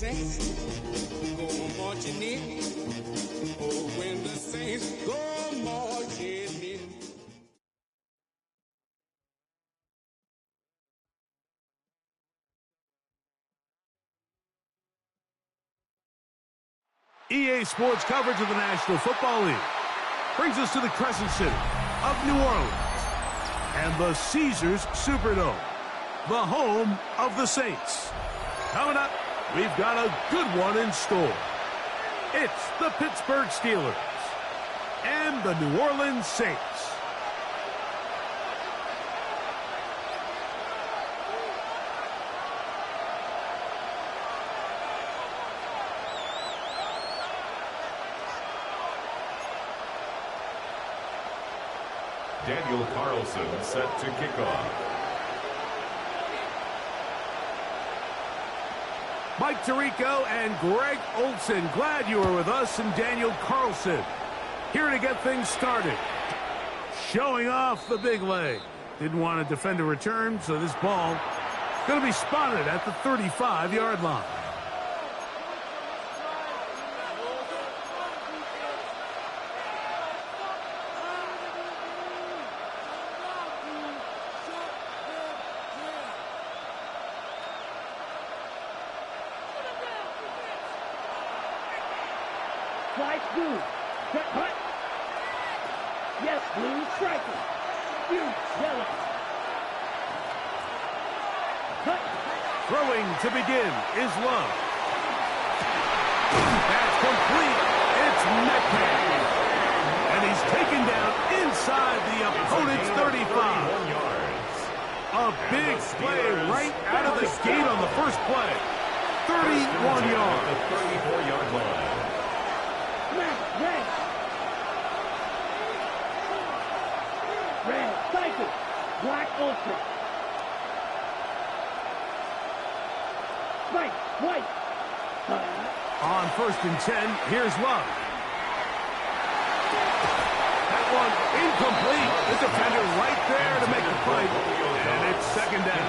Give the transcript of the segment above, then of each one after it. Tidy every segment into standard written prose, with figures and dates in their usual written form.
saints go marching in. Oh, when the saints go marching in. EA Sports coverage of the National Football League brings us to the Crescent City of New Orleans and the Caesars Superdome, the home of the Saints. Coming up, we've got a good one in store. It's the Pittsburgh Steelers and the New Orleans Saints. Daniel Carlson set to kick off. Mike Tirico and Greg Olson, glad you are with us, and Daniel Carlson here to get things started. Showing off the big leg. Didn't want to defend a return, so this ball going to be spotted at the 35-yard line. Slice blue. Cut, cut. Yes, blue striker. You yellow. Cut. Throwing to begin is Love. That's complete. It's Metcalf. And he's taken down inside the opponent's 35. A big play right out of the gate on the first play. 31 yards. The 34-yard line. Red, cycle, black ultra. White, white. On 1st and 10, here's Love. That one incomplete. The defender right there to make the play. And it's 2nd down.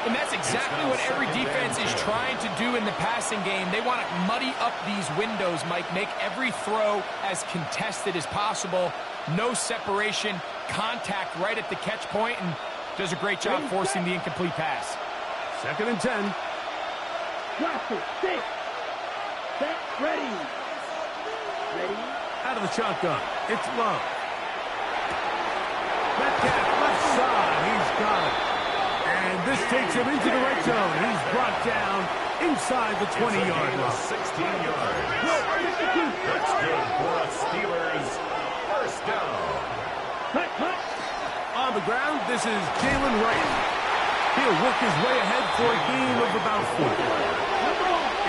And that's exactly what every defense is trying to do in the passing game. They want to muddy up these windows, Mike, make every throw as contested as possible. No separation, contact right at the catch point, and does a great job forcing the incomplete pass. 2nd and 10. Drop it, sit. Set, ready. Ready. Out of the shotgun, it's Love. Metcalf left side, he's got it. And this takes him into the red zone. He's brought down inside the 20-yard line. 16 yards. That's good for a Steelers first down. On the ground, this is Jalen Wright. He'll work his way ahead for a gain of about 4.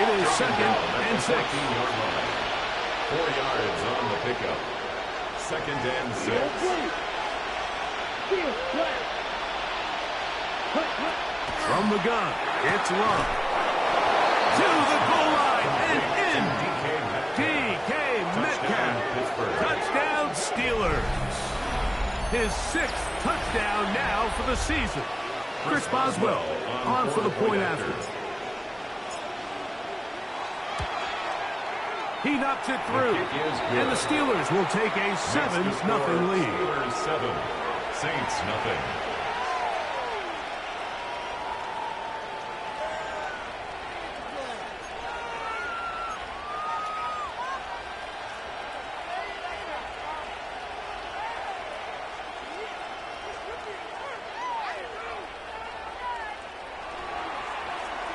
It is 2nd and 6. 4 yards on the pickup. 2nd and 6. From the gun, it's Love. To the goal line and in. DK Metcalf. Touchdown Steelers. His 6th touchdown now for the season. Chris Boswell on for the point after. He knocks it through. And the Steelers will take a 7-0 lead. Steelers 7, Saints nothing.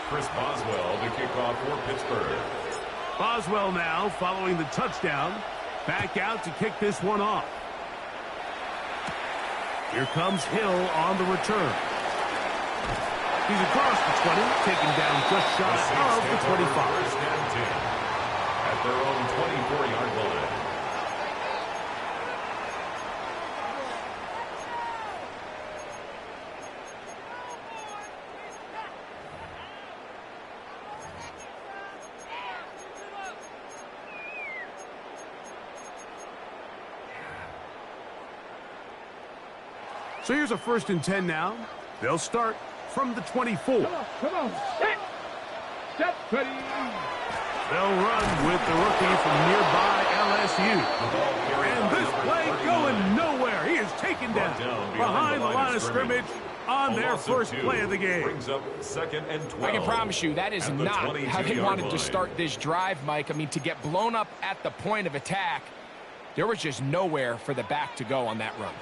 Chris Boswell to kick off for Pittsburgh. Boswell now following the touchdown. Back out to kick this one off. Here comes Hill on the return. He's across the 20, taken down just shy of the 25. First and 10 at their own 24-yard line. So here's a 1st and 10 now. They'll start from the 24. Come on. Set. Set. Ready. They'll run with the rookie from nearby LSU. And this play going nowhere. He is taken down behind the line of scrimmage on their first play of the game. Brings up 2nd and 12. I can promise you that is not how they wanted to start this drive, Mike. I mean, to get blown up at the point of attack, there was just nowhere for the back to go on that run.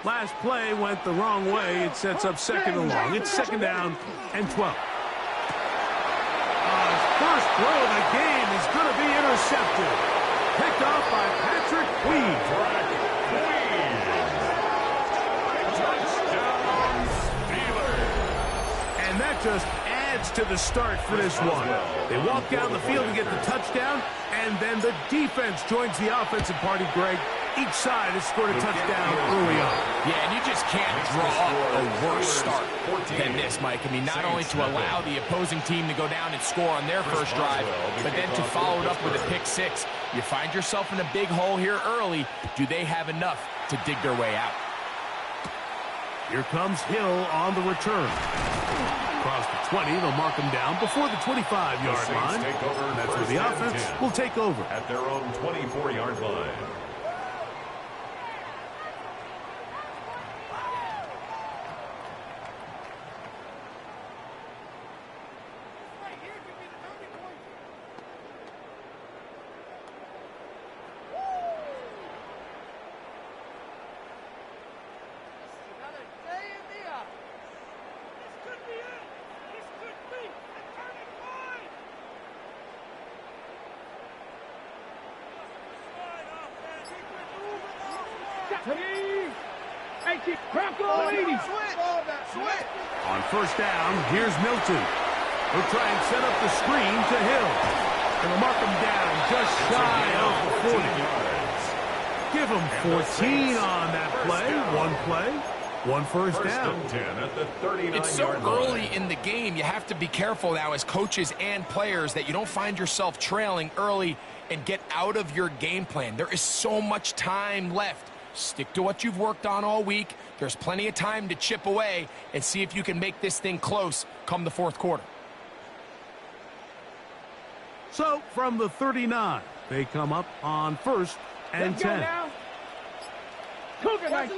Last play went the wrong way. It sets up 2nd and long. It's 2nd down and 12. First throw of the game is going to be intercepted. Picked off by Patrick Queen. Touchdown, Steelers. And that just adds to the start for this one. They walk down the field to get the touchdown, and then the defense joins the offensive party, Greg. Each side has scored a touchdown early on. Yeah, and you just can't draw up a worse start than this, Mike. I mean, not only to allow the opposing team to go down and score on their first drive, but then to follow it up with a pick-6. You find yourself in a big hole here early. Do they have enough to dig their way out? Here comes Hill on the return. Across the 20, they'll mark him down before the 25-yard line. And that's where the offense will take over. At their own 24-yard line. On first down, here's Milton. He'll try and set up the screen to Hill. And they'll mark him down just shy of the 40. Give him 14 on that play. One play, one first down. It's so early in the game. You have to be careful now as coaches and players that you don't find yourself trailing early and get out of your game plan. There is so much time left. Stick to what you've worked on all week. There's plenty of time to chip away and see if you can make this thing close come the fourth quarter. So, from the 39, they come up on 1st and 10. Cougar 19.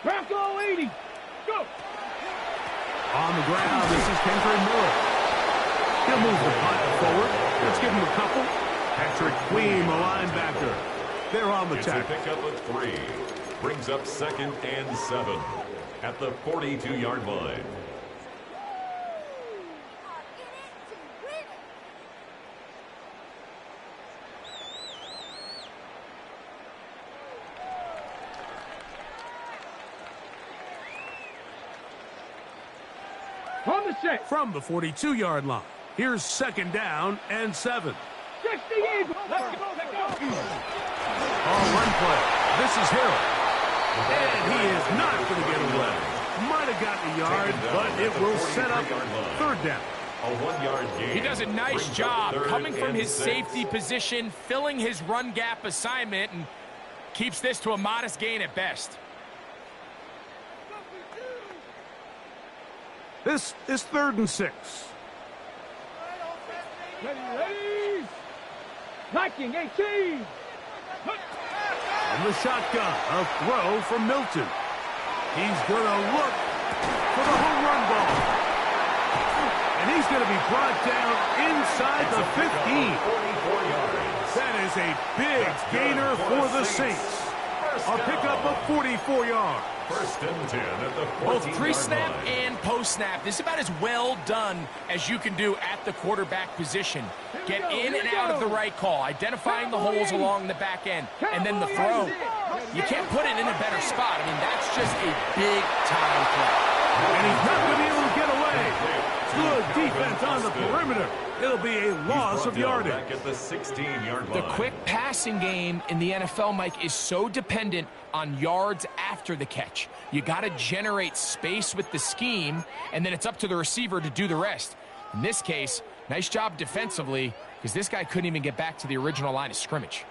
Bronco 80. Go. On the ground, this is Kendrick Miller. He'll move the punt forward. Let's give him a couple. Patrick Queen, the linebacker. They're on the tackle. Pick up at 3. Brings up 2nd and 7 at the 42-yard line. On the set. From the 42-yard line, here's 2nd down and 7. 60 Eagles. Let's go. Let's go. On run play, this is Hill. And he is not going to get away. Might have gotten a yard, but it will set up 3rd down. A 1-yard gain. He does a nice job coming from his safety position, filling his run gap assignment, and keeps this to a modest gain at best. This is 3rd and 6. Ready. Viking 18. From the shotgun, a throw from Milton. He's going to look for the home run ball. And he's going to be brought down inside the 15. 44 yards. That is a big gainer for the Saints. A pickup of 44 yards. 1st and 10 at the 14-yard Both pre-snap line. and post-snap. This is about as well done as you can do at the quarterback position. Get in and out of the right call, identifying the holes along the back end, and then the throw. You can't put it in a better spot. I mean, that's just a big-time play. And he's not going to be able to get away. Good defense on the perimeter. It'll be a loss of yardage. Back at the 16-yard line. The quick passing game in the NFL, Mike, is so dependent on yards after the catch. You got to generate space with the scheme, and then it's up to the receiver to do the rest. In this case, nice job defensively, because this guy couldn't even get back to the original line of scrimmage.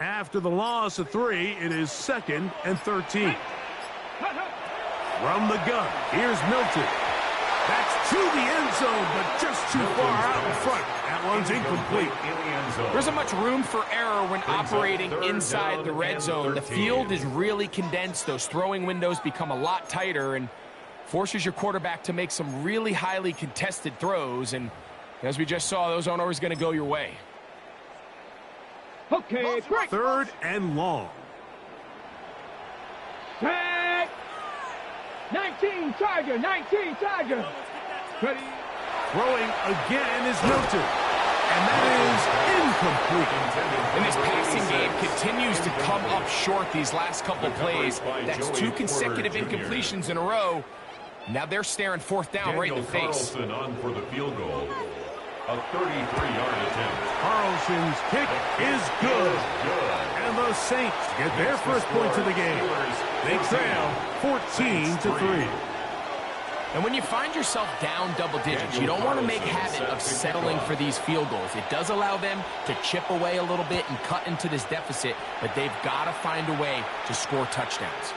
After the loss of 3, it is 2nd and 13. From the gun, here's Milton. That's to the end zone, but just too far out in front. That one's incomplete. There isn't much room for error when operating inside the red zone. The field is really condensed. Those throwing windows become a lot tighter and forces your quarterback to make some really highly contested throws. And as we just saw, those aren't always going to go your way. Okay, break. 3rd and long. Tag. 19 Charger, 19 Charger. Ready. Throwing again is Milton. And that is incomplete. And this passing game continues to come up short these last couple plays. That's 2 consecutive incompletions in a row. Now they're staring 4th down right in the face. Carlson on for the field goal. A 33-yard attempt. Carlson's kick is good. And the Saints get their first points of the game. They trail 14-3. And when you find yourself down double digits, you don't want to make habit of settling for these field goals. It does allow them to chip away a little bit and cut into this deficit, but they've got to find a way to score touchdowns.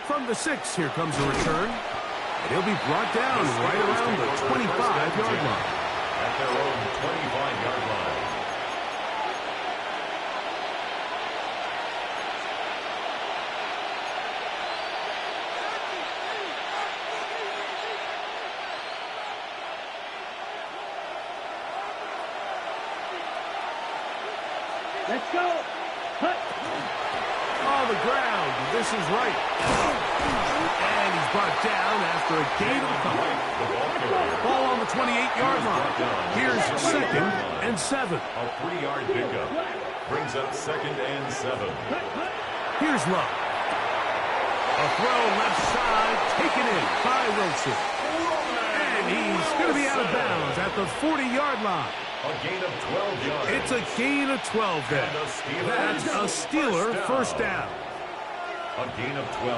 From the 6, here comes a return. And he'll be brought down right around the 25-yard line. At their own 25-yard line. Let's go. Hut. On the ground. This is right. And he's brought down after a gain of a couple. Ball on the 28-yard line. Here's 2nd and 7. A 3-yard pickup. Brings up 2nd and 7. Here's Love. A throw left side, taken in by Wilson. And he's going to be out of bounds at the 40-yard line. A gain of 12 yards. It's a gain of 12 there. That's a Steeler first down. A gain of 12.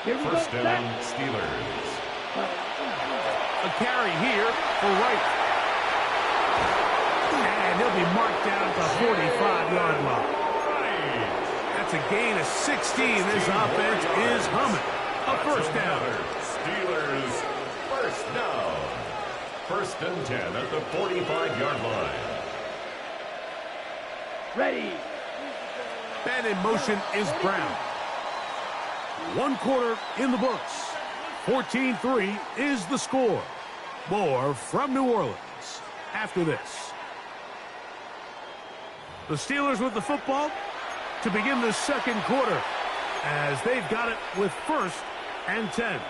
Here we First go. down, Steelers. A carry here for Wright. And he'll be marked down at the 45-yard line. That's a gain of 16. This offense is humming. A first down. Steelers first down. 1st and 10 at the 45-yard line. Ready. And in motion is Brown. 1 quarter in the books. 14-3 is the score. More from New Orleans after this. The Steelers with the football to begin the 2nd quarter as they've got it with 1st and 10.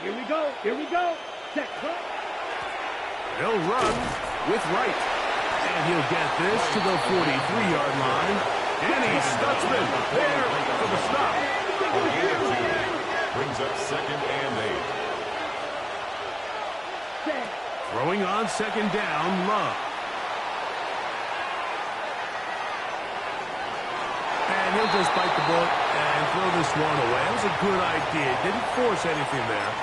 Here we go. Here we go. Set. They'll run with Wright. And he'll get this to the 43-yard line. And he's Stutzman there for the stop. Brings up 2nd and 8. Set. Throwing on 2nd down, Love. And he'll just bite the bullet and throw this one away. That was a good idea. Didn't force anything there.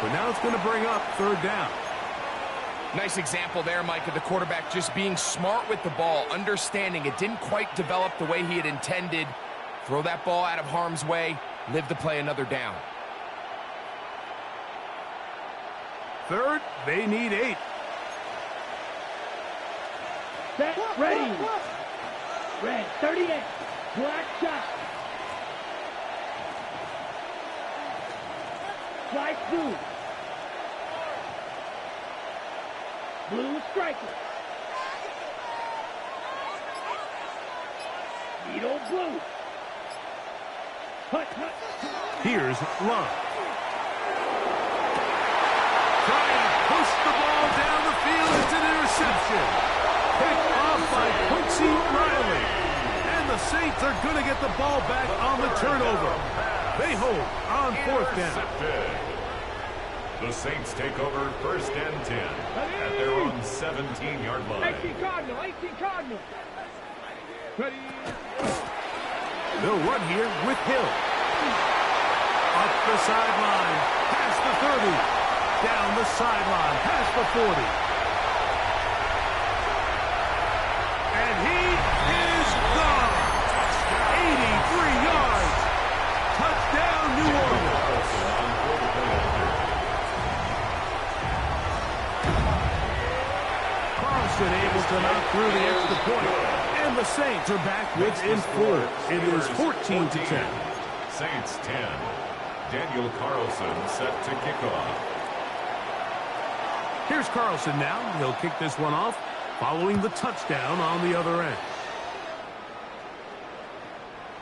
But now it's going to bring up 3rd down. Nice example there, Mike, of the quarterback just being smart with the ball, understanding it didn't quite develop the way he had intended. Throw that ball out of harm's way, live to play another down. 3rd, they need 8. Set. Ready. Red. 38. Black shot. Fly through. Blue striker. Needle blue. Hut, hut. Here's Love. Trying to push the ball down the field. It's an interception. Picked off by Quincy Riley. And the Saints are going to get the ball back on the turnover. They hold on 4th down. The Saints take over 1st and 10 at their own 17-yard line. 18 Cardinal, 18 Cardinal. Ready. They'll run here with Hill. Up the sideline, past the 30. Down the sideline, past the 40. And he is gone. 83 yards. Touchdown, New Orleans. Carlson able to knock through the extra point. And the Saints are back within 4. It is 14-10. Saints 10. Daniel Carlson set to kick off. Here's Carlson now. He'll kick this one off following the touchdown on the other end.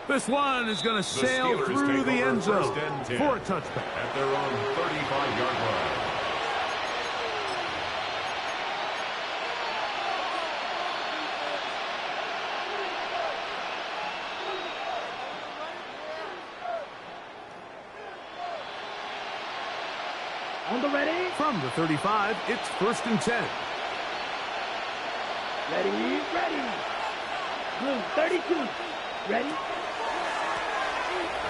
This one is going to sail through the end zone for a touchback. At their own 35-yard line. On the ready. From the 35, it's 1st and 10. Ready, ready. Blue, 32. Ready.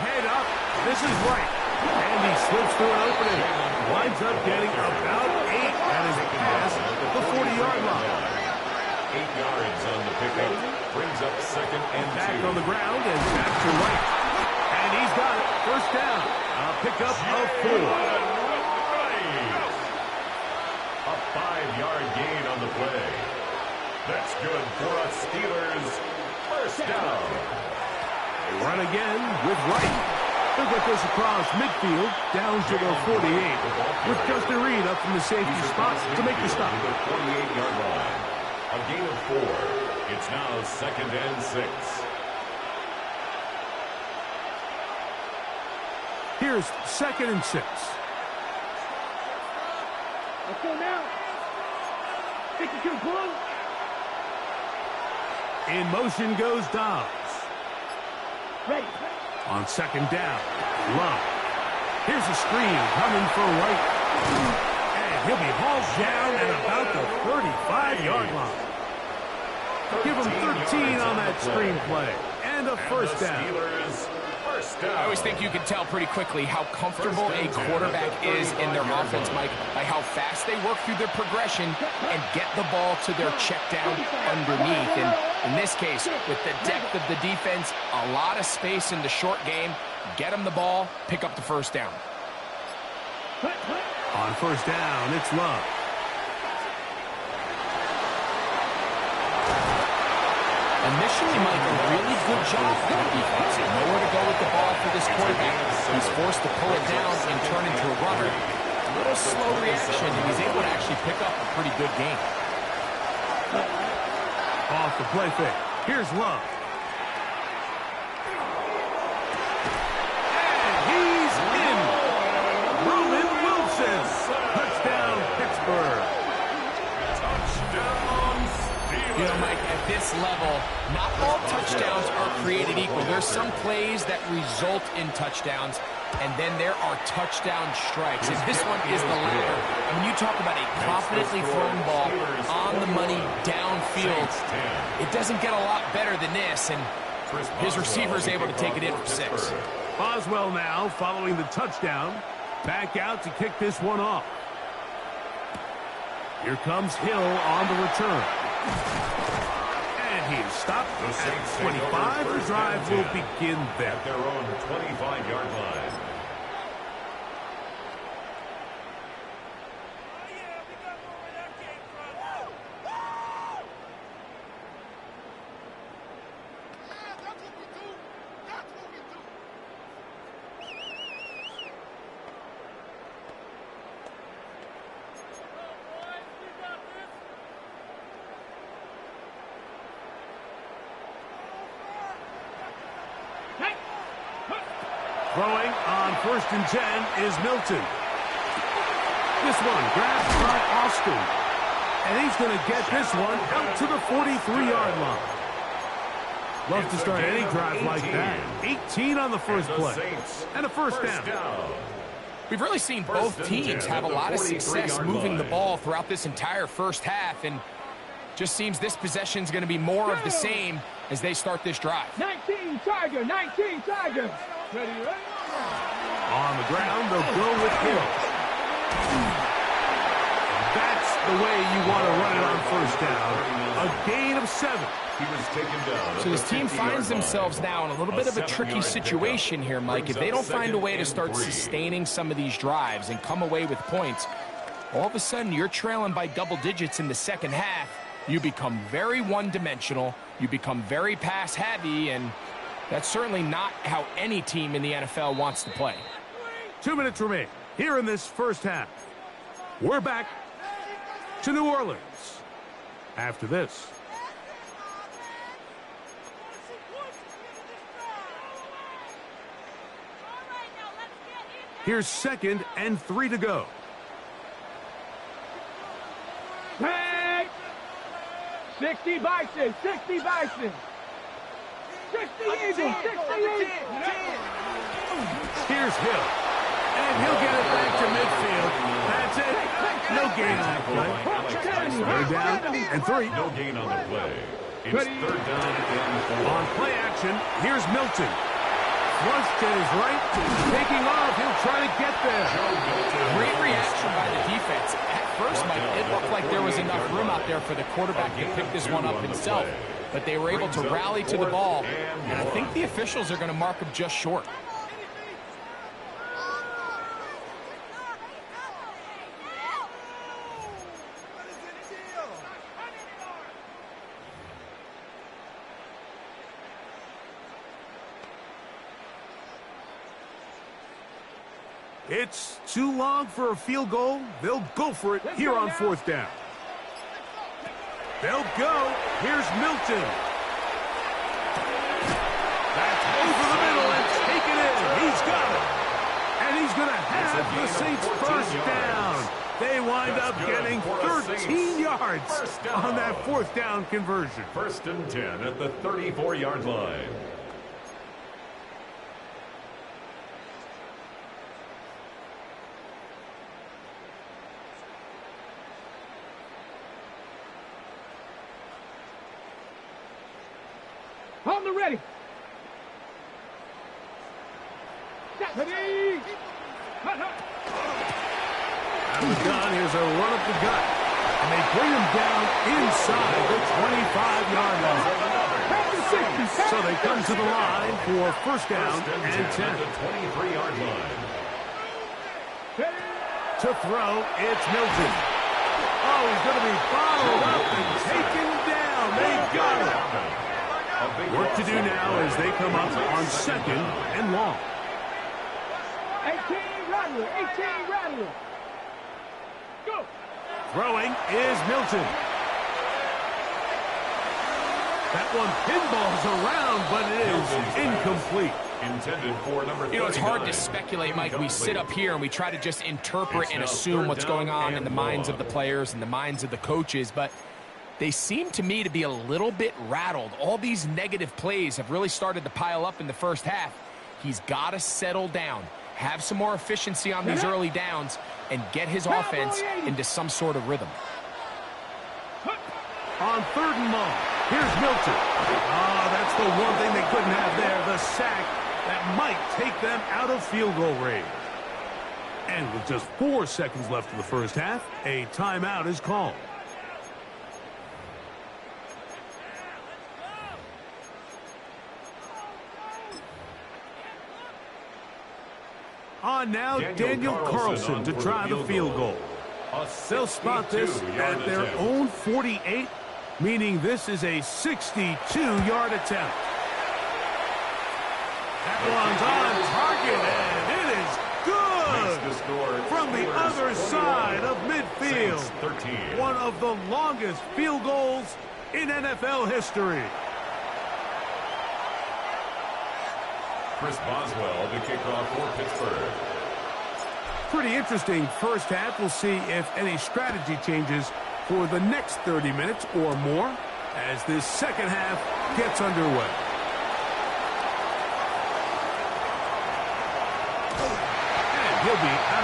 Head up. This is right. And he slips through an opening. Winds up getting about 8. That is past the 40-yard line. 8 yards on the pickup. Brings up 2nd and 2. Back on the ground and back to right. And he's got it. 1st down. A pickup of 4. A 5-yard gain on the play. That's good for a Steelers 1st down. They run again with Wright. They'll get this across midfield down to the 48 with Justin Reed up from the safety spot to make the stop. The 48-yard line. A gain of 4. It's now 2nd and 6. Here's 2nd and 6. Let's go now. 52 blue. In motion goes Dobbs. Ready. On 2nd down, Love. Here's a screen coming for White. And he'll be hauled down at about the 35-yard line. Give him 13 on that screen play. And a 1st down. I always think you can tell pretty quickly how comfortable a quarterback is in their offense, Mike, by how fast they work through their progression and get the ball to their check down underneath. And in this case, with the depth of the defense, a lot of space in the short game, get them the ball, pick up the 1st down. On 1st down, it's Love. Initially, Mike, a really good job for the defense. Nowhere to go with the ball for this quarterback. He's forced to pull it down and turn into a runner. A little slow reaction, and he's able to actually pick up a pretty good game. Off the play fake. Here's Love. And he's in. Roman Wilson. Touchdown, Pittsburgh. You know, Mike, at this level, not all touchdowns are created equal. There's some plays that result in touchdowns, and then there are touchdown strikes. And this one is the latter. And when you talk about a confidently thrown ball on the money downfield, it doesn't get a lot better than this, and his receiver is able to take it in for 6. Boswell now following the touchdown. Back out to kick this one off. Here comes Hill on the return. And he is stopped at 25. The drive will begin there. At their own 25-yard line. Throwing on 1st and 10 is Milton. This one grabbed by Austin. And he's going to get this one out to the 43-yard line. Love to start any drive like that. 18 on the first play. And a 1st down. We've really seen both teams have a lot of success moving the ball throughout this entire first half, and just seems this possession is going to be more of the same as they start this drive. 19 Tiger, 19 Tiger. Ready, ready? On the ground, they'll go with Hill. That's the way you want to run it on first down. A gain of 7. He was taken down. So this team finds themselves now in a little bit of a tricky situation here, Mike. If they don't find a way to start sustaining some of these drives and come away with points, all of a sudden you're trailing by double digits in the second half. You become very one-dimensional. You become very pass-heavy, and that's certainly not how any team in the NFL wants to play. 2 minutes remain here in this first half. We're back to New Orleans after this. Here's 2nd and 3 to go. Hey! 60 Bison, 60 Bison. 60 Eagles, 60 Eagles. Here's Hill. And he'll get it back to midfield. That's it. No gain on the play. Third down and 3. No gain on the play. It's third down and 4. On play action, here's Milton. Flushed to his right. Taking off. He'll try to get there. Great reaction by the defense. At first, Mike, it looked like there was enough room out there for the quarterback to pick this one up himself. But they were able to rally to the ball, and I think the officials are going to mark him just short. It's too long for a field goal. They'll go for it here on 4th down. They'll go. Here's Milton. That's over the middle and taken in. He's got it. And he's going to have the Saints first down. They wind up getting 13 yards on that 4th down conversion. 1st and 10 at the 34-yard line. On the ready. Ready. Out of the gun, here's a run up the gut. And they bring him down inside the 25-yard line. So they come to the line for first down and 10. The 23-yard line. To throw, it's Milton. Oh, he's going to be bottled up and taken down. They got him. Work to do now as they come up on 2nd and long. 18 Rattler, 18 Rattler. Go. Throwing is Milton. That one pinballs around, but it is incomplete. Intended for number 39. You know, it's hard to speculate, Mike. We sit up here and we try to just interpret and assume what's going on in the minds of the players and the minds of the coaches, but they seem to me to be a little bit rattled. All these negative plays have really started to pile up in the first half. He's got to settle down, have some more efficiency on these early downs, and get his offense into some sort of rhythm. On 3rd and long, here's Milton. Oh, that's the one thing they couldn't have there, the sack that might take them out of field goal range. And with just 4 seconds left in the first half, a timeout is called. On now, Daniel Carlson to try the field goal. They'll spot this at their own 48, meaning this is a 62-yard attempt. That one's on target, and it is good from the other side of midfield. One of the longest field goals in NFL history. Chris Boswell to kick off for Pittsburgh. Pretty interesting first half. We'll see if any strategy changes for the next 30 minutes or more as this second half gets underway. And he'll be out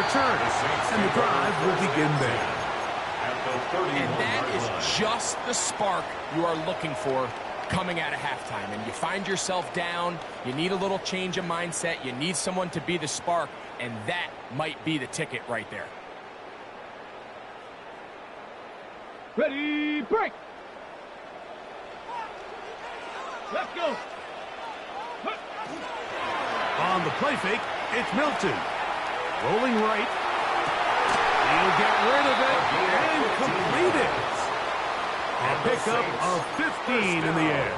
return, and the drive will begin there. And that is just the spark you are looking for coming out of halftime. And you find yourself down, you need a little change of mindset, you need someone to be the spark, and that might be the ticket right there. Ready, break. Let's go. On the play fake, it's Milton. Rolling right. He'll get rid of it and complete it. A pickup of 15 in the air.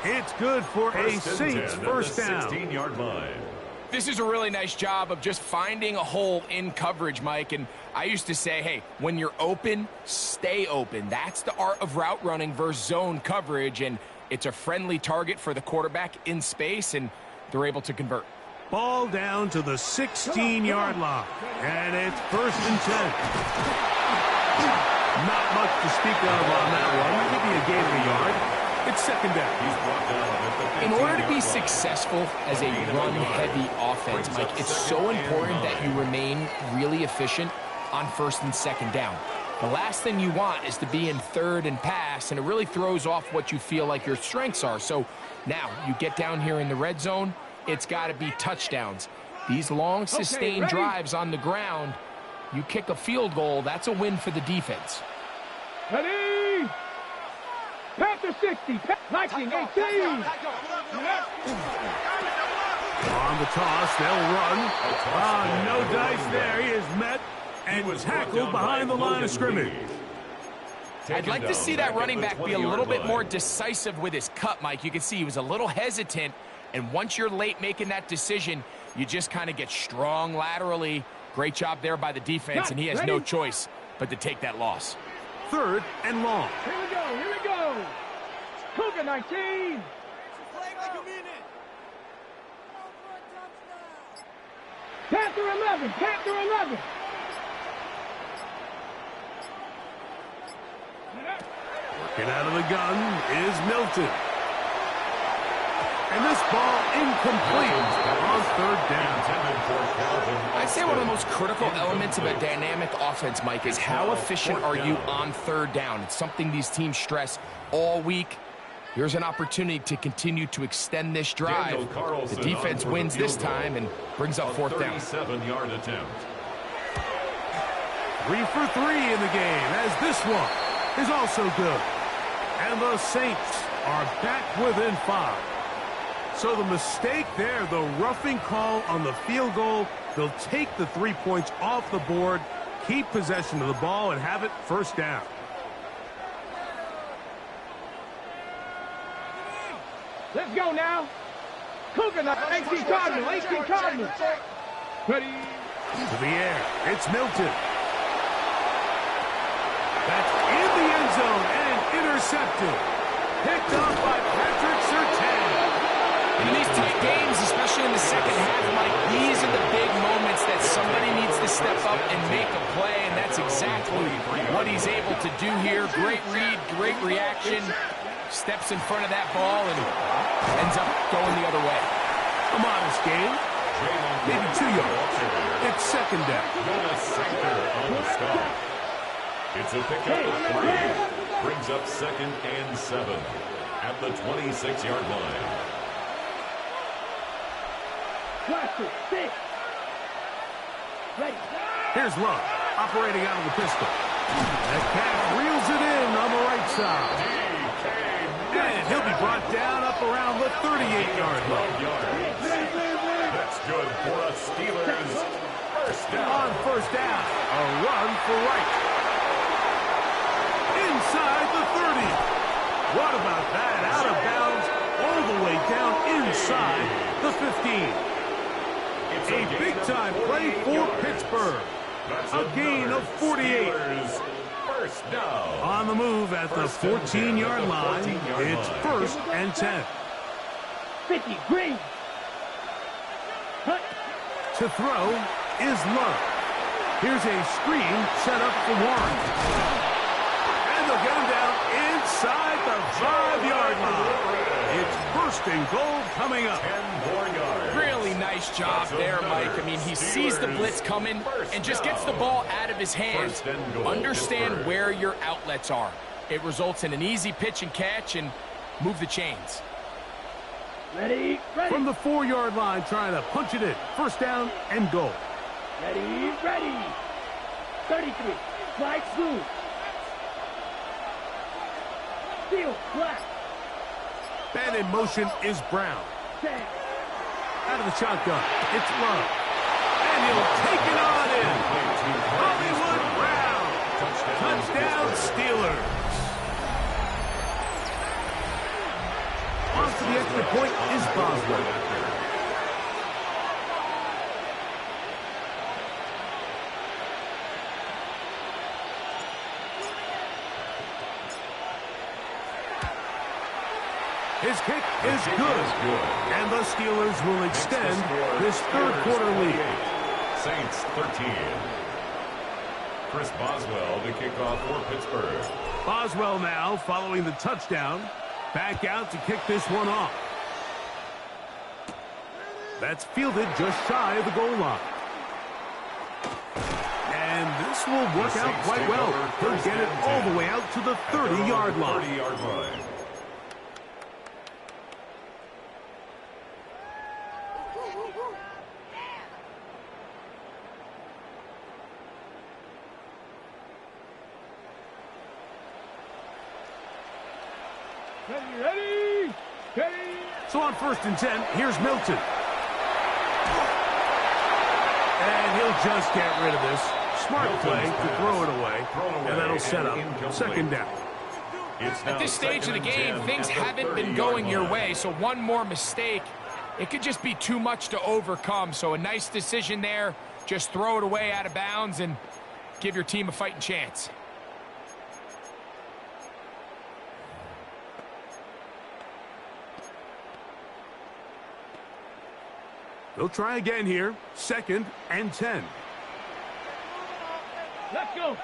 It's good for a Saints first down. 16-yard line. This is a really nice job of just finding a hole in coverage, Mike. And I used to say, hey, when you're open, stay open. That's the art of route running versus zone coverage. And it's a friendly target for the quarterback in space, and they're able to convert. Ball down to the 16-yard line. And it's 1st and 10. Not much to speak of on that one. Maybe a gain of a yard. It's 2nd down. In order to be successful as a run-heavy offense, Mike, it's so important that you remain really efficient on 1st and 2nd down. The last thing you want is to be in 3rd and pass, and it really throws off what you feel like your strengths are. So now you get down here in the red zone, it's got to be touchdowns. These long, sustained drives on the ground, you kick a field goal, that's a win for the defense. Ready. Panther 60, Viking 18. On the toss, they'll run. No dice there. He is met and tackled behind the line of scrimmage. I'd like to see that running back be a little bit more decisive with his cut, Mike. You can see he was a little hesitant, and once you're late making that decision, you just kind of get strong laterally. Great job there by the defense, and he has no choice but to take that loss. 3rd and long. Here we go, here we go. Cougar 19. Panther 11, Panther 11. Working out of the gun is Milton. And this ball incomplete on 3rd down. I'd say one of the most critical elements of a dynamic offense, Mike, is how efficient are you on 3rd down. It's something these teams stress all week. Here's an opportunity to continue to extend this drive. The defense wins this time and brings up 4th down. 37-yard attempt. 3 for 3 in the game, as this one is also good. And the Saints are back within 5. So the mistake there, the roughing call on the field goal, they'll take the 3 points off the board, keep possession of the ball, and have it 1st down. Let's go now. Cougar 18 Cardinal, 18 Cardinal. Ready. To the air, it's Milton. That's in the end zone and intercepted. Picked up by Patrick Surtain. In these tight games, especially in the second half, Mike, these are the big moments that somebody needs to step up and make a play, and that's exactly what he's able to do here. Great read, great reaction, steps in front of that ball and ends up going the other way. A modest game, maybe 2 yards. It's 2nd down. On the stop. It's a pickup of 3. Brings up 2nd and 7 at the 26-yard line. Classic 6. Ready. Here's Love, operating out of the pistol. Metcalf reels it in on the right side. And he'll be brought down up around the 38-yard line. That's good for a Steelers first down. On 1st down, a run for right. Inside the 30. What about that? Out of bounds, all the way down inside the 15. A big-time play for Pittsburgh. A gain of 48. First down. On the move at the 14-yard line, it's 1st and 10. 50 green. To throw is Love. Here's a screen set up for Warren. And they'll get him down inside the 5-yard line. It's 1st and goal coming up. 10 more yards. Really nice Nice job there, Mike. I mean, he sees the blitz coming and just gets the ball out of his hands. Understand where your outlets are. It results in an easy pitch and catch and move the chains. Ready, ready. From the 4-yard line, trying to punch it in. First down and goal. Ready, ready. 33. Slide smooth. Steal, black. And in motion is Brown. Set. Out of the shotgun, it's Love. And he'll take it on in. Hollywood Brown. Touchdown Steelers. On to the extra point is Boswell. His kick is good. And the Steelers will extend this third-quarter lead. Saints 13. Chris Boswell to kick off for Pittsburgh. Boswell now following the touchdown. Back out to kick this one off. That's fielded just shy of the goal line. And this will work out quite well. He'll get it all the way out to the 30-yard line. 30-yard line. Ready, ready. So on 1st and 10, here's Milton. And he'll just get rid of this. Smart play to throw it away. And that'll set up second down. At this stage of the game, things haven't been going your way, so one more mistake, it could just be too much to overcome. So a nice decision there. Just throw it away out of bounds and give your team a fighting chance. They'll try again here. 2nd and 10. Let's go. A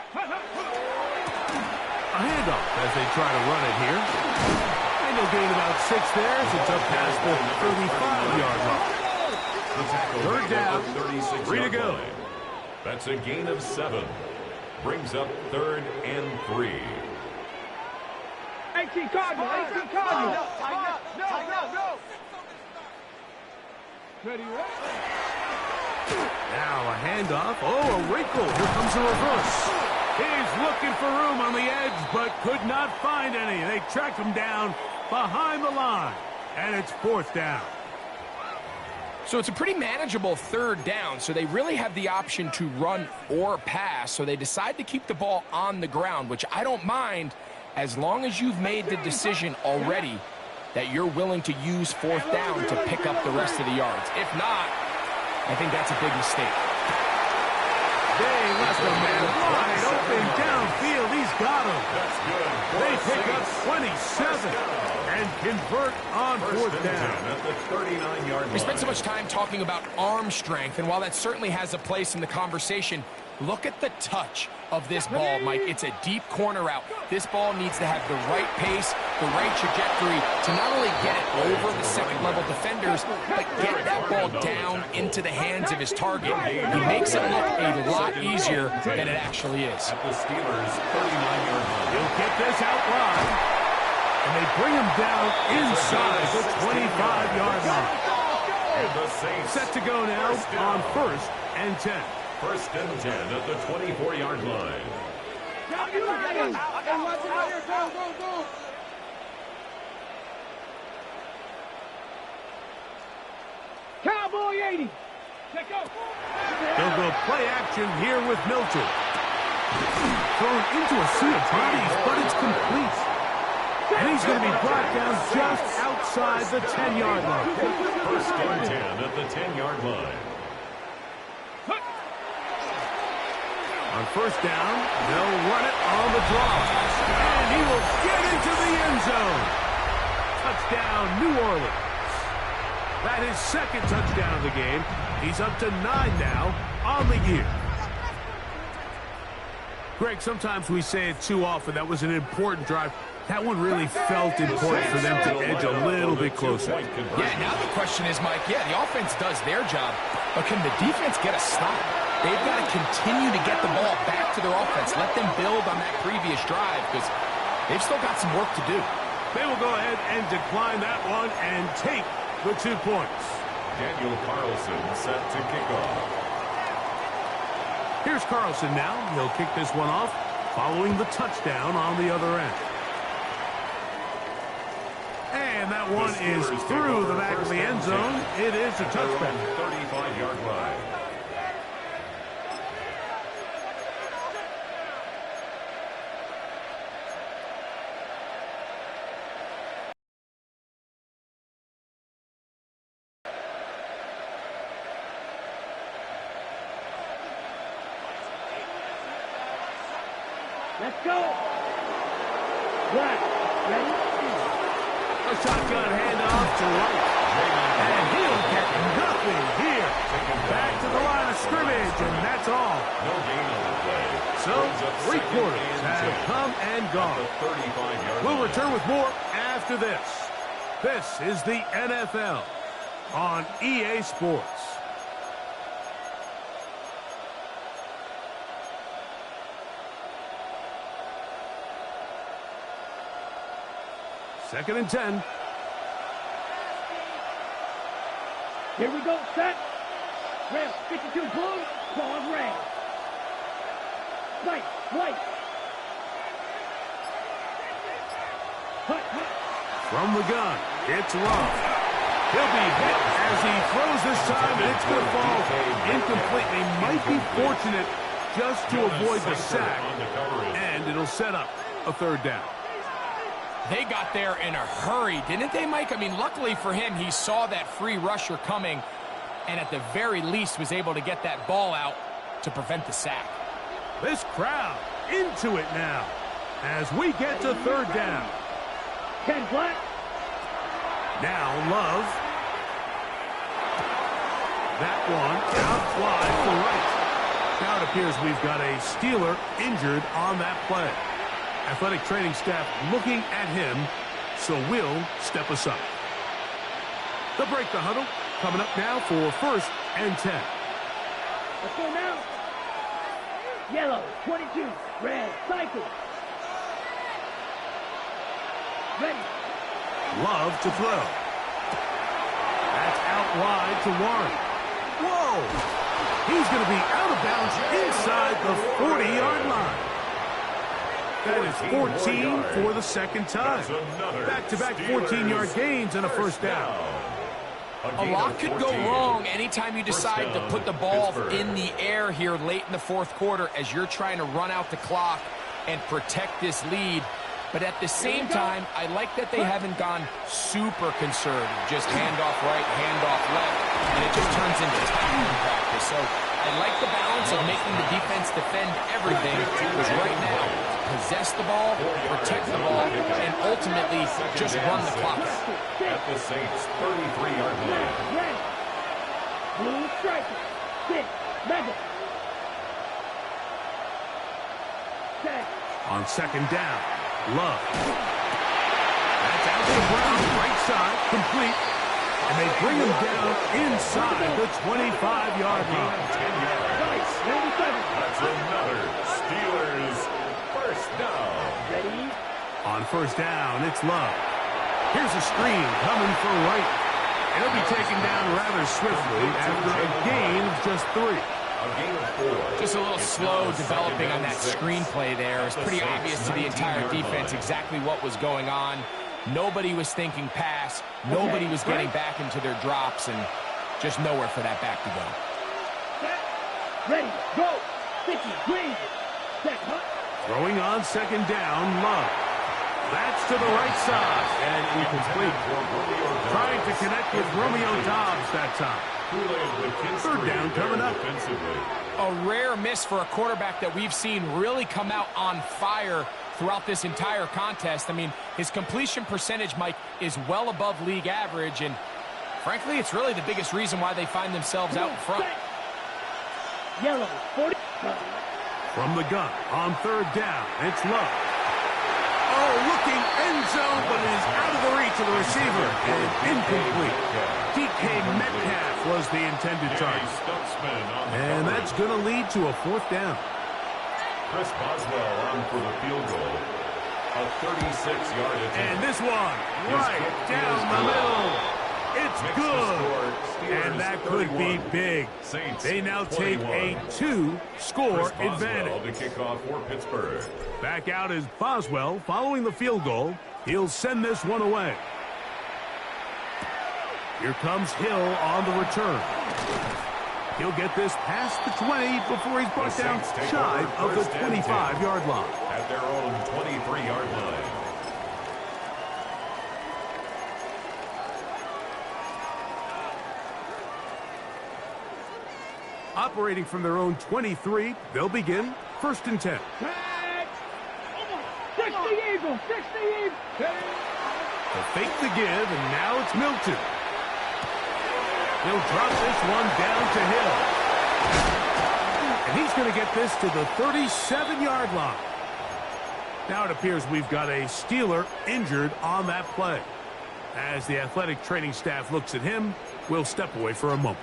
handoff as they try to run it here. And they'll gain about 6 there as it's up past the 35-yard line. 3rd down. 3 to go. That's a gain of 7. Brings up 3rd and 3. 18 Cardinal. 18 Cardinal. No. Ready, ready. Now a handoff. Oh, a wrinkle. Here comes the reverse. He's looking for room on the edge, but could not find any. They track him down behind the line, and it's 4th down. So it's a pretty manageable 3rd down, so they really have the option to run or pass, so they decide to keep the ball on the ground, which I don't mind as long as you've made the decision already that you're willing to use 4th down to pick up the rest of the yards. If not, I think that's a big mistake. They left a man wide open downfield. He's got him. That's good. They pick up 27 and convert on 4th down. At the 39-yard line. We spent so much time talking about arm strength, and while that certainly has a place in the conversation, look at the touch of this ball, Mike. It's a deep corner route. This ball needs to have the right pace, the right trajectory to not only get it over the second-level defenders, but get that ball down into the hands of his target. He makes it look a lot easier than it actually is. At the Steelers' 39-yard line. He'll get this out wide, and they bring him down inside the 25-yard line. And the Saints Set to go now on 1st and 10. 1st and 10 at the 24-yard line. Go. Cowboy 80. Let's go. They'll go play action here with Milton. Thrown into a sea of bodies, but it's complete. And he's going to be brought down just outside the 10-yard line. 1st and 10 at the 10-yard line. On 1st down, they'll run it on the draw. And he will get into the end zone. Touchdown, New Orleans. That is 2nd touchdown of the game. He's up to 9 now on the year. Greg, sometimes we say it too often. That was an important drive. That one really felt important for them to edge a little bit closer. Yeah, now the question is, Mike, yeah, the offense does their job, but can the defense get a stop? They've got to continue to get the ball back to their offense. Let them build on that previous drive because they've still got some work to do. They will go ahead and decline that one and take the 2 points. Daniel Carlson set to kick off. Here's Carlson now. He'll kick this one off following the touchdown on the other end. And that one is through the back of the end zone. It is a touchback. 35-yard line. Let's go. Black, ready? A shotgun handoff to right. And he'll get nothing here. Back to the line of scrimmage, and that's all. No gain on the play. So, 3 quarters have come and gone. We'll return with more after this. This is the NFL on EA Sports. Second and 10. Here we go, set. Red, 52 blue, pause red. White, white. Hut, hut. From the gun, it's Love. He'll be hit as he throws this time, and it's going to fall incomplete. They might be fortunate just to avoid the sack, and it'll set up a 3rd down. They got there in a hurry, didn't they, Mike? I mean, luckily for him, he saw that free rusher coming and at the very least was able to get that ball out to prevent the sack. This crowd into it now as we get to 3rd down. Ken Black. Now Love. That one out wide to right. Now it appears we've got a Steeler injured on that play. Athletic training staff looking at him, so we'll step aside. They'll break the huddle. Coming up now for 1st and 10. Let's go now. Yellow, 22. Red, cycle. Ready. Love to throw. That's out wide to Warren. Whoa! He's going to be out of bounds inside the 40-yard line. That is 14 for the 2nd time. Back-to-back 14-yard gains and a 1st down. A lot could go wrong anytime you decide to put the ball in the air here late in the 4th quarter as you're trying to run out the clock and protect this lead. But at the same time, I like that they haven't gone super conservative. Just handoff right, handoff left, and it just turns into tackling practice. So I like the balance of making the defense defend everything, because right now, possess the ball, protect the ball, and ultimately just run the clock out. At the Saints' 33-yard line. Red. Blue striker. 6. Mega. Set. On 2nd down, Love. That's out to the Browns' right side, complete. And they bring him down inside the 25-yard line. 10 yards. That's another Steelers 1st down. Ready. On 1st down, it's Love. Here's a screen coming for right. It'll be taken down rather swiftly after a gain of just 3. A gain of 4. Just a little slow developing on that screenplay there. It's pretty obvious to the entire defense exactly what was going on. Nobody was thinking pass. Nobody was getting back into their drops, and just nowhere for that back to go. Set. Ready. Go. 50. Green. Set. Hut. Throwing on 2nd down, Love. That's to the right side, and incomplete. Trying to connect with Romeo Doubs that time. 3rd down coming up. A rare miss for a quarterback that we've seen really come out on fire throughout this entire contest. I mean, his completion percentage, Mike, is well above league average, and frankly, it's really the biggest reason why they find themselves out in front. Yellow, 40. From the gun on 3rd down, it's Love. Oh, looking end zone, but it is out of the reach of the receiver and incomplete. DK Metcalf was the intended target. And that's going to lead to a 4th down. Chris Boswell on for the field goal. A 36-yard attempt. And this one, right down the middle. It's good. And that could be big. They now take a 2-score advantage. To kick off for Pittsburgh. Back out is Boswell following the field goal. He'll send this one away. Here comes Hill on the return. He'll get this past the 20 before he's brought down shy of the 25-yard line. At their own 23-yard line. Operating from their own 23, they'll begin 1st and 10. 60 Eagles, 60 Eagles. They'll fake the give, and now it's Milton. He'll drop this one down to Hill. And he's going to get this to the 37-yard line. Now it appears we've got a Steeler injured on that play. As the athletic training staff looks at him, we'll step away for a moment.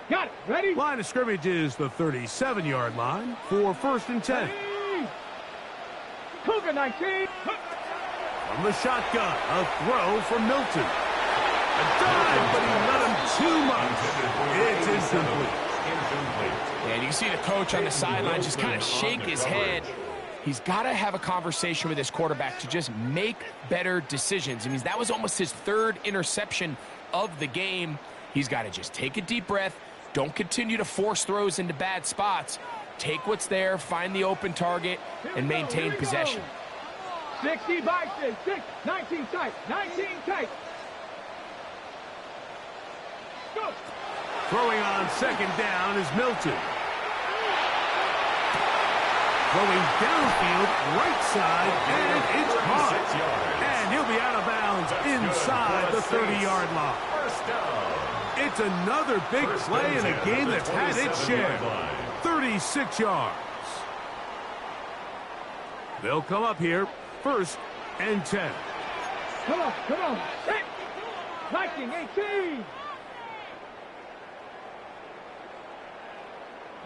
Got it. Ready? Line of scrimmage is the 37-yard line for 1st and 10. Ready. Cougar 19. From the shotgun, a throw from Milton. A dive, but he let him too much. It's incomplete. And you can see the coach on the sideline just kind of shake his head. He's got to have a conversation with his quarterback to just make better decisions. I mean, that was almost his 3rd interception of the game. He's got to just take a deep breath. Don't continue to force throws into bad spots. Take what's there, find the open target, and maintain possession. 60 boxes, 19 tight, 19 tight. Go. Throwing on 2nd down is Milton. Throwing downfield, right side, and it's caught. And he'll be out of bounds inside the 30-yard line. It's another big play in a game that's had its share. 36 yards. They'll come up here, 1st and 10. Come on, come on. 19, 18.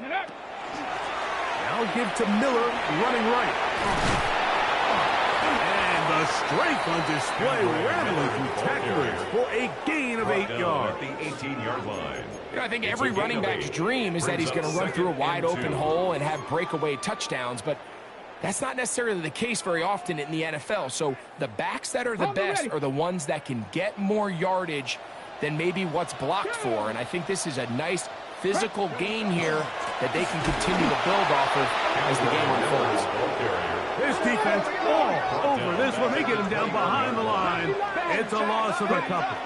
Get up. Now give to Miller, running right. And the strength on display, rattling through tacklers for a gain of 8 yards. At the 18-yard line. You know, I think every running back's dream is that he's going to run through a wide open hole and have breakaway touchdowns, but that's not necessarily the case very often in the NFL. So the backs that are the best are the ones that can get more yardage than maybe what's blocked for. And I think this is a nice physical gain here that they can continue to build off of as the game unfolds. This defense all over this one. They get him down behind the line. It's a loss of a couple.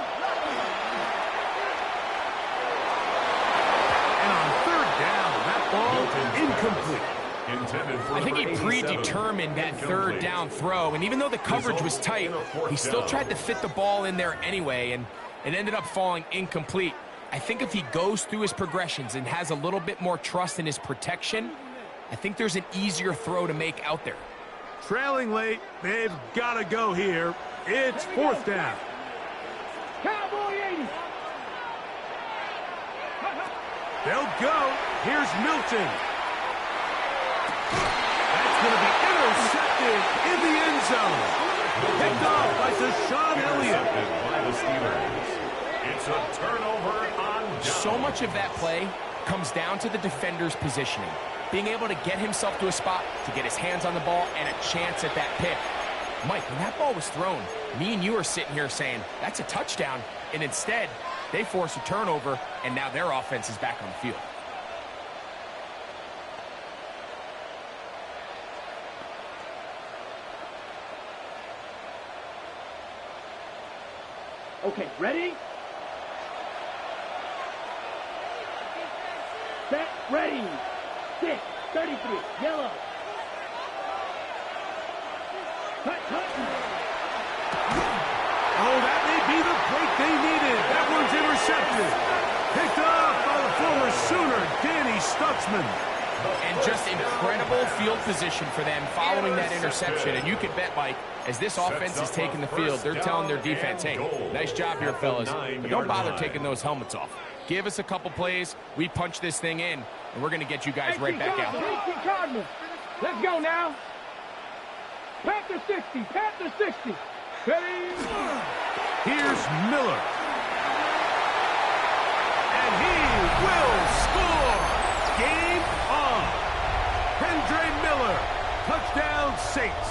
And on 3rd down, that ball incomplete. I think he predetermined that 3rd down throw, and even though the coverage was tight, he still tried to fit the ball in there anyway, and it ended up falling incomplete. I think if he goes through his progressions and has a little bit more trust in his protection, I think there's an easier throw to make out there. Trailing late, they've got to go here. It's 4th down. Cowboy 80. They'll go. Here's Milton. That's going to be intercepted in the end zone. Picked off by Deshaun Elliott. By the Steelers. It's a turnover on down. So much of that play comes down to the defender's positioning. Being able to get himself to a spot, to get his hands on the ball, and a chance at that pick. Mike, when that ball was thrown, me and you are sitting here saying, that's a touchdown. And instead, they force a turnover, and now their offense is back on the field. Okay, ready? Set, ready. 6, 33, yellow. Cut, cut. Oh, that may be the break they needed. That one's intercepted. Picked up. Stutzman. And just incredible field position for them following that interception. And you can bet, Mike, as this offense is taking the field, they're telling their defense, hey, nice job here, fellas, but don't bother taking those helmets off. Give us a couple plays, we punch this thing in, and we're going to get you guys right back out. 18 Cardinals. Let's go now. Panther 60, Panther 60. Ready? Here's Miller. And he will score. Game on. Andre Miller. Touchdown, Saints.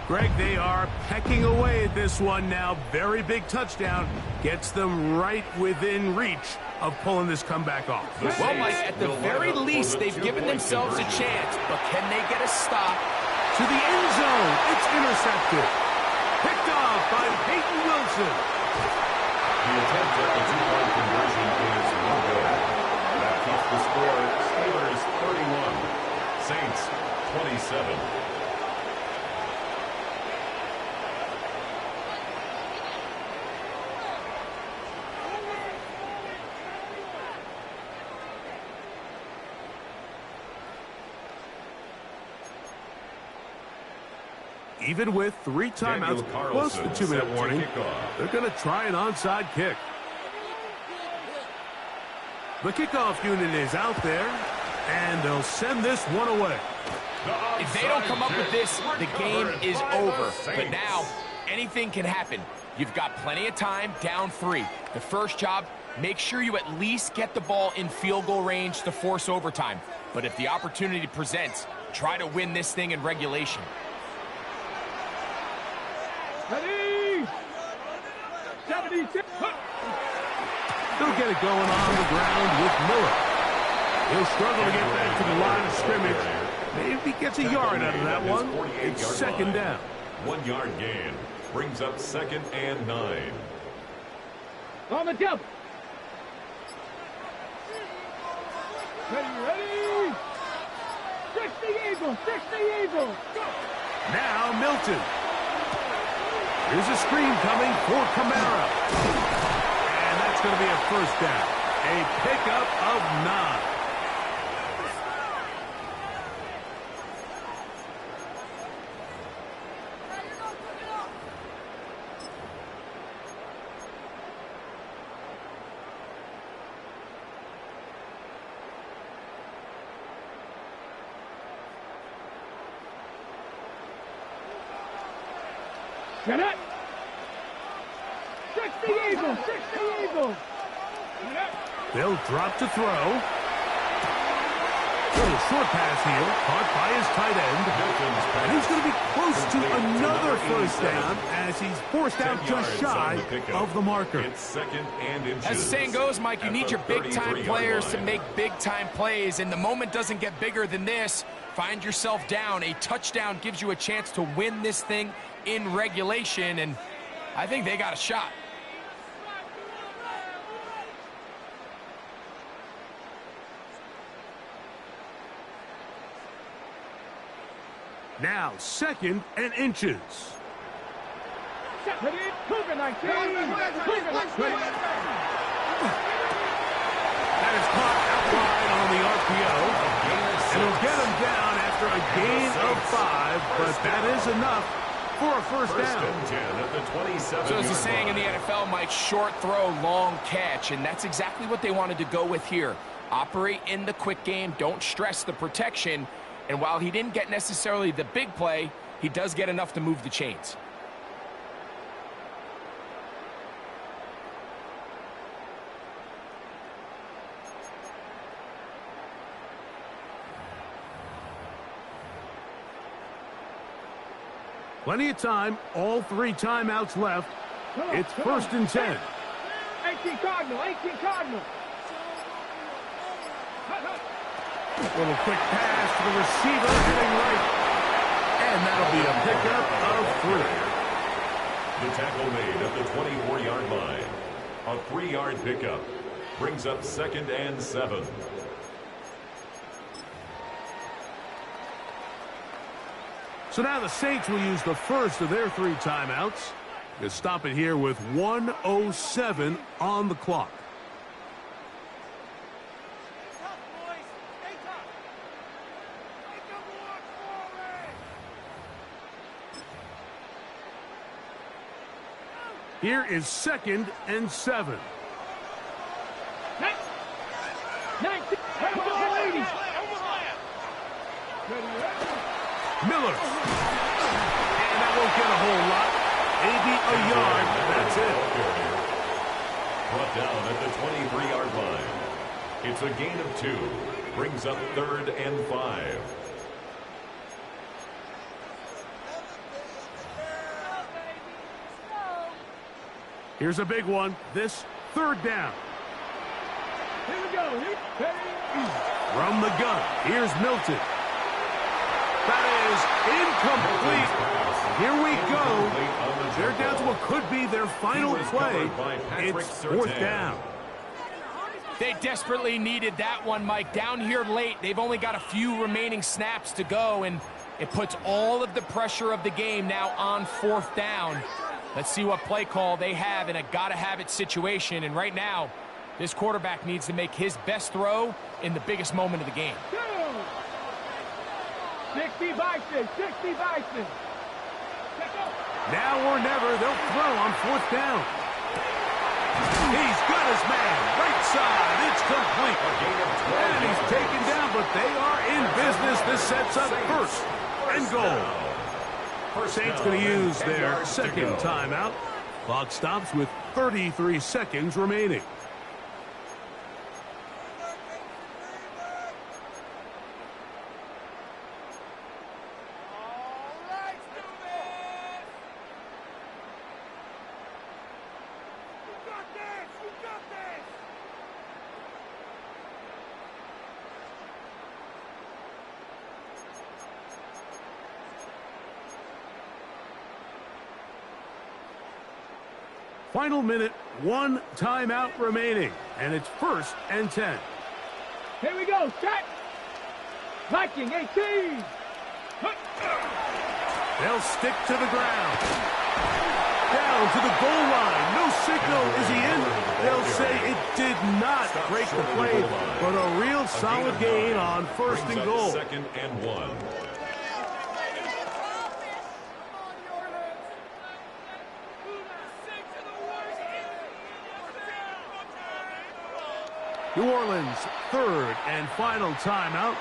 Greg, they are pecking away at this one now. Very big touchdown. Gets them right within reach of pulling this comeback off. Well, Mike, at the very least, they've given themselves a chance. But can they get a stop? To the end zone. It's intercepted. Picked off by Peyton Wilson. The attempt at the two-point conversion is no good. That keeps the score Steelers 31, Saints 27. Even with 3 timeouts plus the 2-minute warning, they're going to try an onside kick. The kickoff unit is out there, and they'll send this one away. If they don't come up with this, the game is over. But now, anything can happen. You've got plenty of time, down 3. The first job, make sure you at least get the ball in field goal range to force overtime. But if the opportunity presents, try to win this thing in regulation. Ready? 76. They'll get it going on the ground with Miller. He'll struggle to get back to the line of scrimmage. Maybe gets a yard out of that one. It's second down. 1 yard gain brings up 2nd and 9. On the jump. Ready? 60 Eagles, 60 Eagles. Go. Now Milton. Here's a screen coming for Kamara. And that's going to be a first down. A pickup of 9. Get it! 60 Eagles! 60 Eagles! They'll drop to throw. Little short pass here, caught by his tight end. And he's going to be close to another first down as he's forced out just shy of the marker. It's 2nd and inches. As the saying goes, Mike, you need your big-time players to make big-time plays, and the moment doesn't get bigger than this. Find yourself down. A touchdown gives you a chance to win this thing in regulation, and I think they got a shot. Now 2nd and inches. That is caught outside on the RPO. And he'll get him down after a gain of 5, but that is enough for a first down. So as the saying in the NFL, Mike, short throw, long catch, and that's exactly what they wanted to go with here. Operate in the quick game, don't stress the protection, and while he didn't get necessarily the big play, he does get enough to move the chains. Plenty of time, all 3 timeouts left. It's 1st and 10. 18 Cardinal, 18 Cardinal. Little quick pass to the receiver, hitting right. And that'll be a pickup of 3. The tackle made at the 24-yard line. A 3-yard pickup brings up 2nd and 7. So now the Saints will use the first of their 3 timeouts to stop it here with 1:07 on the clock. Here is 2nd and 7. Miller. And that won't get a whole lot. Maybe a yard. That's it. Brought down at the 23-yard line. It's a gain of 2. Brings up 3rd and 5. Here's a big one. This 3rd down. Here we go. From the gun, here's Milton. That is incomplete. Here we go. They're down to what could be their final play. It's 4th down. They desperately needed that one, Mike. Down here late, they've only got a few remaining snaps to go, and it puts all of the pressure of the game now on 4th down. Let's see what play call they have in a gotta-have-it situation, and right now, this quarterback needs to make his best throw in the biggest moment of the game. 60 Bison, 60 Bison. Now or never, they'll throw on 4th down. He's got his man, right side, it's complete. And he's taken down, but they are in business. This sets up 1st and goal. Saints going to use their 2nd timeout. Clock stops with 33 seconds remaining. Final minute, 1 timeout remaining, and it's 1st and 10. Here we go, set. Viking 18. They'll stick to the ground. Down to the goal line. No signal. Is he in? They'll say it did not break the play, but a real solid gain on 1st and goal. 2nd and 1. New Orleans, 3rd and final timeout,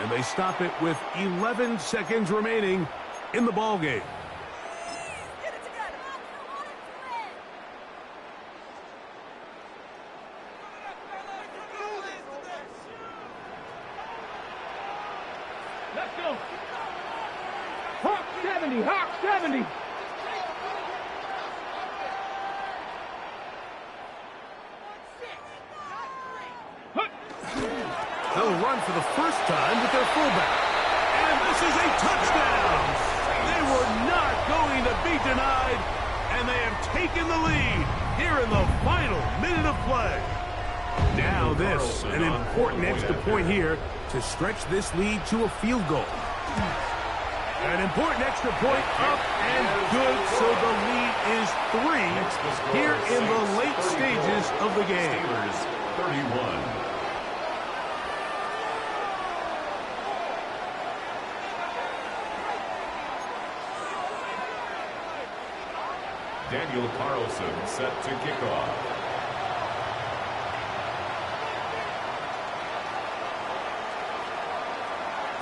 and they stop it with 11 seconds remaining in the ball game. Let's go. Hawk 70, Hawk 70. They'll run for the first time with their fullback. And this is a touchdown. They were not going to be denied, and they have taken the lead here in the final minute of play. Now this, an important extra point here to stretch this lead to a field goal. An important extra point up and good, so the lead is 3 here in the late stages of the game. Steelers 31. Daniel Carlson set to kick off.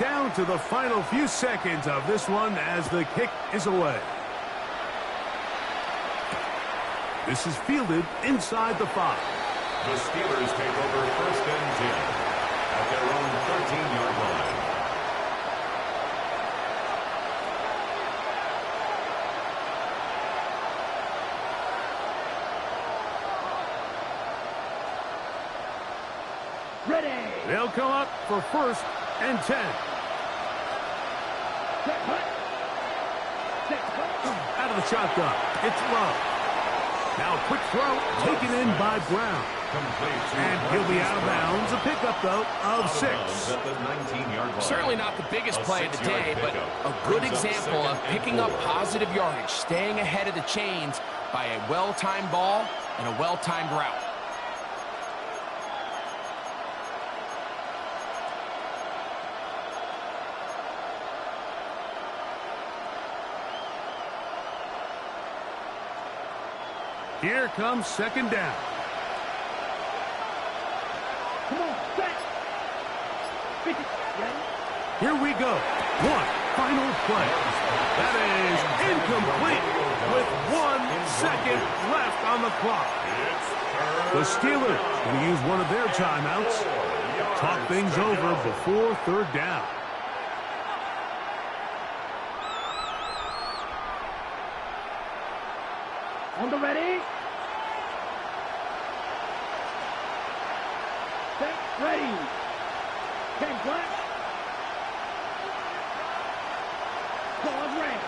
Down to the final few seconds of this one as the kick is away. This is fielded inside the 5. The Steelers take over 1st and 10 at their own 13-yard line. Ready. They'll come up for 1st and 10. Out of the shotgun. It's Love. Now a quick throw taken in by Brown. And he'll be out of bounds. A pickup, though, of 6. Certainly not the biggest play of the day, but a good example of picking up positive yardage, staying ahead of the chains by a well-timed ball and a well-timed route. Here comes second down. Come on, set. Here we go. One final play. That is incomplete with 1 second left on the clock. The Steelers going to use one of their timeouts. Talk things over before third down. On the ready. Set, ready. Ken Black. Pause red.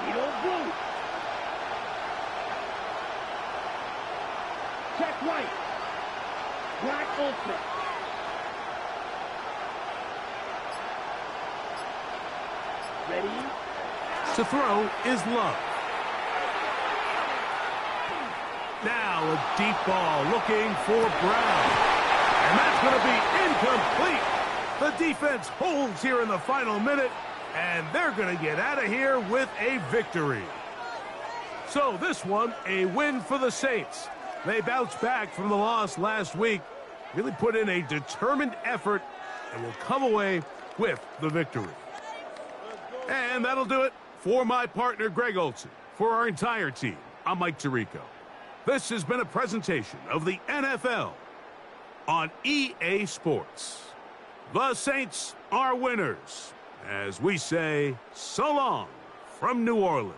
Needle blue. Check white. Black ultra. Ready. To throw is Love. Now a deep ball looking for Brown. And that's going to be incomplete. The defense holds here in the final minute, and they're going to get out of here with a victory. So this one, a win for the Saints. They bounced back from the loss last week, really put in a determined effort, and will come away with the victory. And that'll do it for my partner, Greg Olson. For our entire team, I'm Mike Tirico. This has been a presentation of the NFL on EA Sports. The Saints are winners, as we say so long from New Orleans.